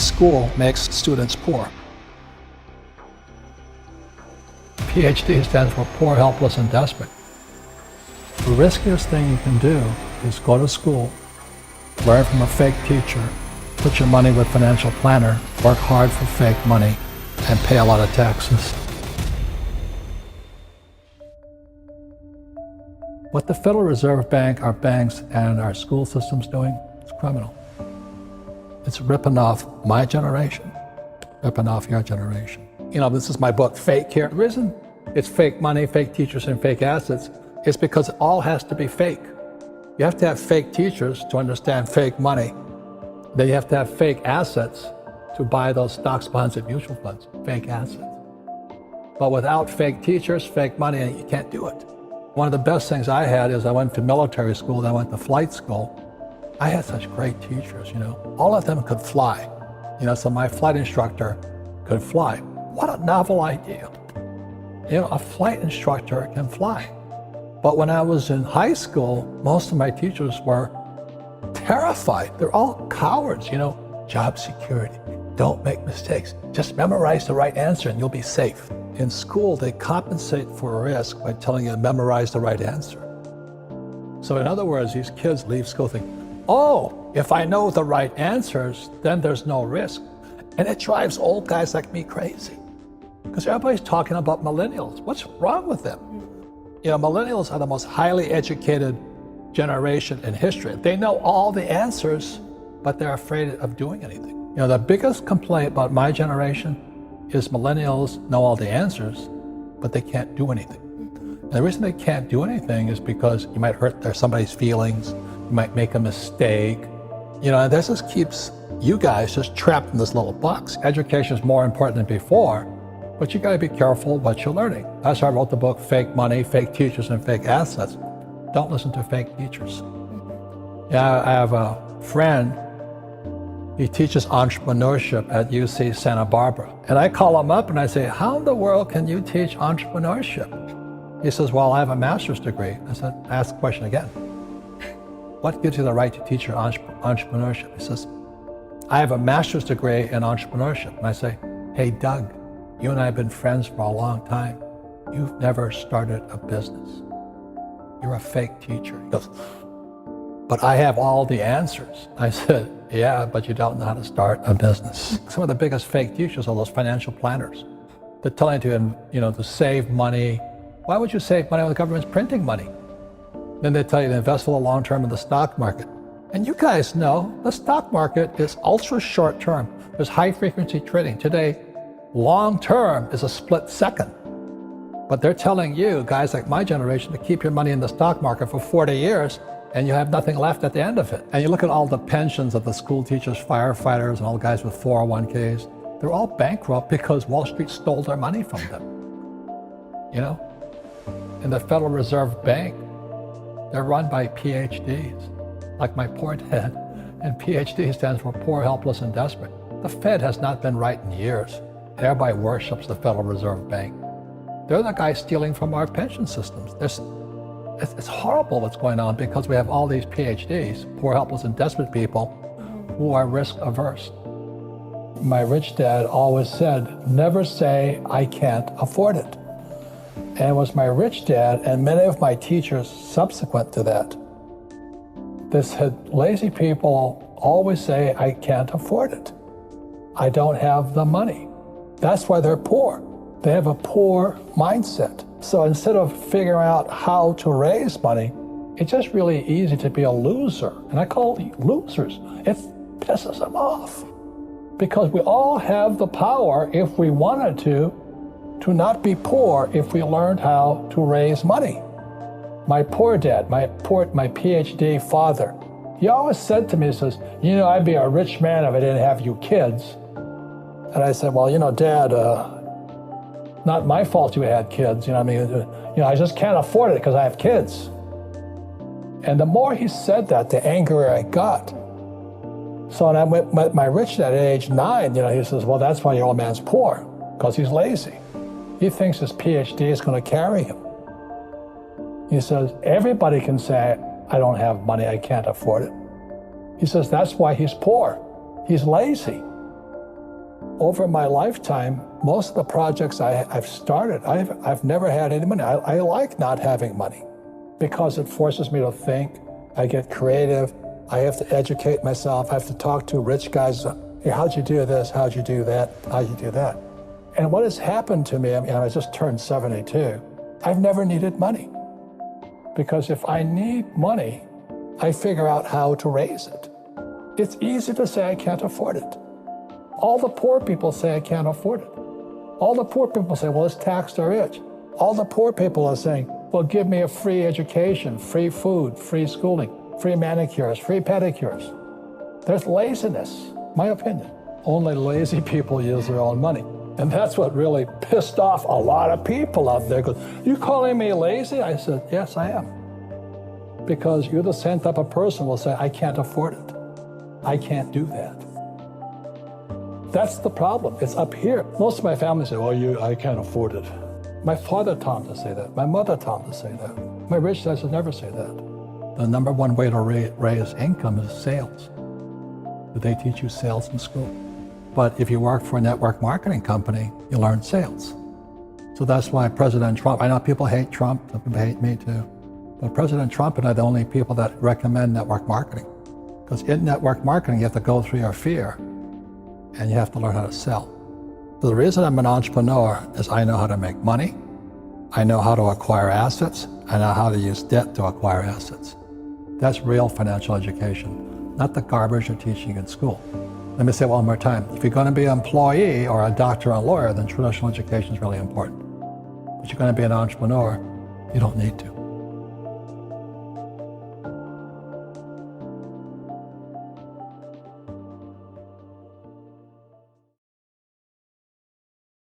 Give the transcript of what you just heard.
school makes students poor. PhD stands for poor, helpless, and desperate. The riskiest thing you can do is go to school, learn from a fake teacher, put your money with a financial planner, work hard for fake money, and pay a lot of taxes. What the Federal Reserve Bank, our banks, and our school system's doing is criminal. It's ripping off my generation, ripping off your generation. You know, this is my book, Fake here. The reason it's fake money, fake teachers, and fake assets is because it all has to be fake. You have to have fake teachers to understand fake money. Then you have to have fake assets to buy those stocks, bonds, and mutual funds, fake assets. But without fake teachers, fake money, you can't do it. One of the best things I had is I went to military school, then I went to flight school. I had such great teachers, you know. All of them could fly. You know, so my flight instructor could fly. What a novel idea. You know, a flight instructor can fly. But when I was in high school, most of my teachers were terrified. They're all cowards, you know. Job security, don't make mistakes. Just memorize the right answer and you'll be safe. In school, they compensate for a risk by telling you to memorize the right answer. So in other words, these kids leave school thinking, oh, if I know the right answers, then there's no risk. And it drives old guys like me crazy. Because everybody's talking about millennials. What's wrong with them? You know, millennials are the most highly educated generation in history. They know all the answers, but they're afraid of doing anything. You know, the biggest complaint about my generation is millennials know all the answers, but they can't do anything. And the reason they can't do anything is because you might hurt somebody's feelings, you might make a mistake. You know, and this just keeps you guys just trapped in this little box. Education is more important than before, but you gotta be careful what you're learning. That's why I wrote the book, Fake Money, Fake Teachers, and Fake Assets. Don't listen to fake teachers. Yeah, I have a friend, he teaches entrepreneurship at UC Santa Barbara. And I call him up and I say, how in the world can you teach entrepreneurship? He says, well, I have a master's degree. I said, ask the question again. What gives you the right to teach your entrepreneurship? He says, I have a master's degree in entrepreneurship. And I say, hey, Doug, you and I have been friends for a long time. You've never started a business. You're a fake teacher. He goes, but I have all the answers. I said, yeah, but you don't know how to start a business. Some of the biggest fake teachers are those financial planners. They're telling you, to save money. Why would you save money when the government's printing money? Then they tell you to invest for the long term in the stock market. And you guys know the stock market is ultra short term. There's high frequency trading. Today, long term is a split second. But they're telling you, guys like my generation, to keep your money in the stock market for 40 years and you have nothing left at the end of it. And you look at all the pensions of the school teachers, firefighters, and all the guys with 401ks, they're all bankrupt because Wall Street stole their money from them. You know? And the Federal Reserve Bank, they're run by PhDs, like my poor dad. And PhD stands for poor, helpless, and desperate. The Fed has not been right in years. Everybody worships the Federal Reserve Bank. They're the guys stealing from our pension systems. It's horrible what's going on because we have all these PhDs, poor, helpless, and desperate people who are risk averse. My rich dad always said, never say, I can't afford it. And it was my rich dad and many of my teachers subsequent to that. They said, lazy people always say, I can't afford it. I don't have the money. That's why they're poor. They have a poor mindset. So instead of figuring out how to raise money, it's just really easy to be a loser. And I call it losers. It pisses them off. Because we all have the power, if we wanted to not be poor if we learned how to raise money. My poor dad, my PhD father, he always said to me, he says, I'd be a rich man if I didn't have you kids. And I said, well, Dad, not my fault you had kids. I just can't afford it because I have kids. And the more he said that, the angrier I got. So when I met my rich dad at age 9, he says, well, that's why your old man's poor, because he's lazy. He thinks his PhD is going to carry him. He says, everybody can say, I don't have money, I can't afford it. He says, that's why he's poor. He's lazy. Over my lifetime, most of the projects I've started, I've never had any money. I like not having money because it forces me to think. I get creative. I have to educate myself. I have to talk to rich guys. Hey, how'd you do this? How'd you do that? How'd you do that? And what has happened to me, I just turned 72, I've never needed money. Because if I need money, I figure out how to raise it. It's easy to say I can't afford it. All the poor people say I can't afford it. All the poor people say, well, it's tax the rich. All the poor people are saying, well, give me a free education, free food, free schooling, free manicures, free pedicures. There's laziness, my opinion. Only lazy people use their own money. And that's what really pissed off a lot of people out there. Because, you calling me lazy? I said, yes, I am. Because you're the same type of person who will say, I can't afford it. I can't do that. That's the problem. It's up here. Most of my family say, well, I can't afford it. My father taught me to say that. My mother taught me to say that. My rich dads would never say that. The number one way to raise income is sales. They teach you sales in school. But if you work for a network marketing company, you learn sales. So that's why President Trump, I know people hate Trump, some people hate me too, but President Trump and I are the only people that recommend network marketing. Because in network marketing, you have to go through your fear and you have to learn how to sell. So the reason I'm an entrepreneur is I know how to make money, I know how to acquire assets, I know how to use debt to acquire assets. That's real financial education, not the garbage you're teaching in school. Let me say it one more time. If you're going to be an employee or a doctor or a lawyer, then traditional education is really important. But you're going to be an entrepreneur, you don't need to.